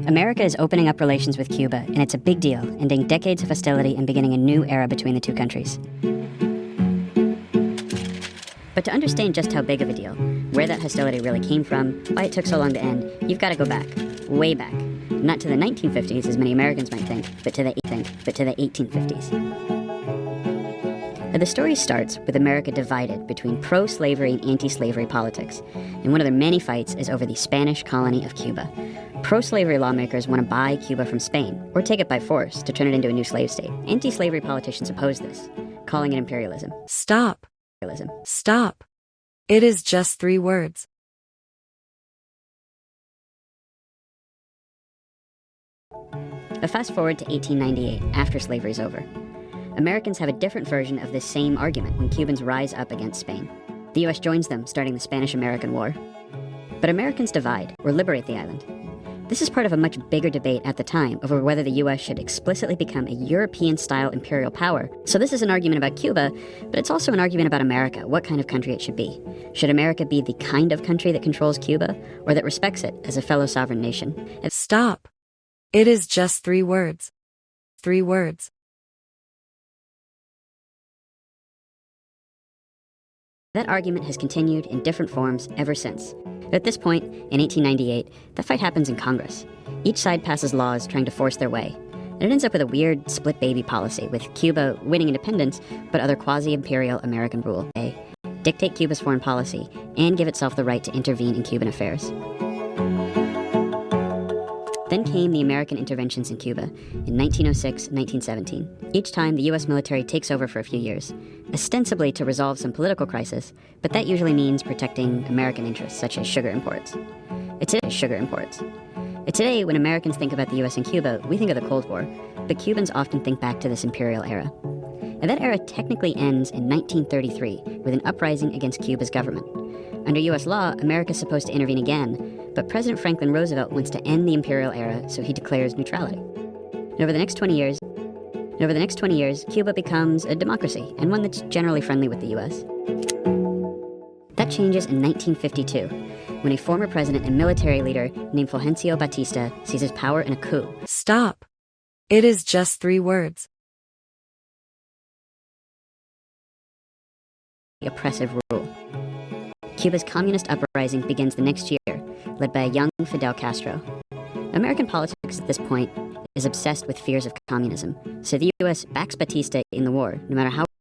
America is opening up relations with Cuba, and it's a big deal, ending decades of hostility and beginning a new era between the two countries. But to understand just how big of a deal, where that hostility really came from, why it took so long to end, you've got to go back, way back. Not to the 1950s, as many Americans might think, but to the 1850s. The story starts with America divided between pro-slavery and anti-slavery politics, and one of their many fights is over the Spanish colony of Cuba. Pro-slavery lawmakers want to buy Cuba from Spain, or take it by force to turn it into a new slave state. Anti-slavery politicians oppose this, calling it imperialism. Stop. Stop. It is just 3 words. But fast forward to 1898, after slavery's over. Americans have a different version of this same argument when Cubans rise up against Spain. The U.S. joins them, starting the Spanish-American War. But Americans divide, or liberate the island. This is part of a much bigger debate at the time over whether the U.S. should explicitly become a European-style imperial power. So this is an argument about Cuba, but it's also an argument about America, what kind of country it should be. Should America be the kind of country that controls Cuba, or that respects it as a fellow sovereign nation? Stop. It is just 3 words. 3 words. That argument has continued in different forms ever since. At this point, in 1898, the fight happens in Congress. Each side passes laws trying to force their way. And it ends up with a weird split baby policy, with Cuba winning independence, but other quasi-imperial American rule. Dictate Cuba's foreign policy, and give itself the right to intervene in Cuban affairs. Then came the American interventions in Cuba in 1906 and 1917. Each time, the U.S. military takes over for a few years, ostensibly to resolve some political crisis, but that usually means protecting American interests, such as sugar imports. Today, when Americans think about the U.S. and Cuba, we think of the Cold War, but Cubans often think back to this imperial era. And that era technically ends in 1933 with an uprising against Cuba's government. Under U.S. law, America's supposed to intervene again, but President Franklin Roosevelt wants to end the imperial era, so he declares neutrality. And over the next 20 years, Cuba becomes a democracy, and one that's generally friendly with the U.S. That changes in 1952, when a former president and military leader named Fulgencio Batista seizes power in a coup. Stop. It is just 3 words. Oppressive rule. Cuba's communist uprising begins the next year, led by a young Fidel Castro. American politics at this point is obsessed with fears of communism, so the U.S. backs Batista in the war, no matter how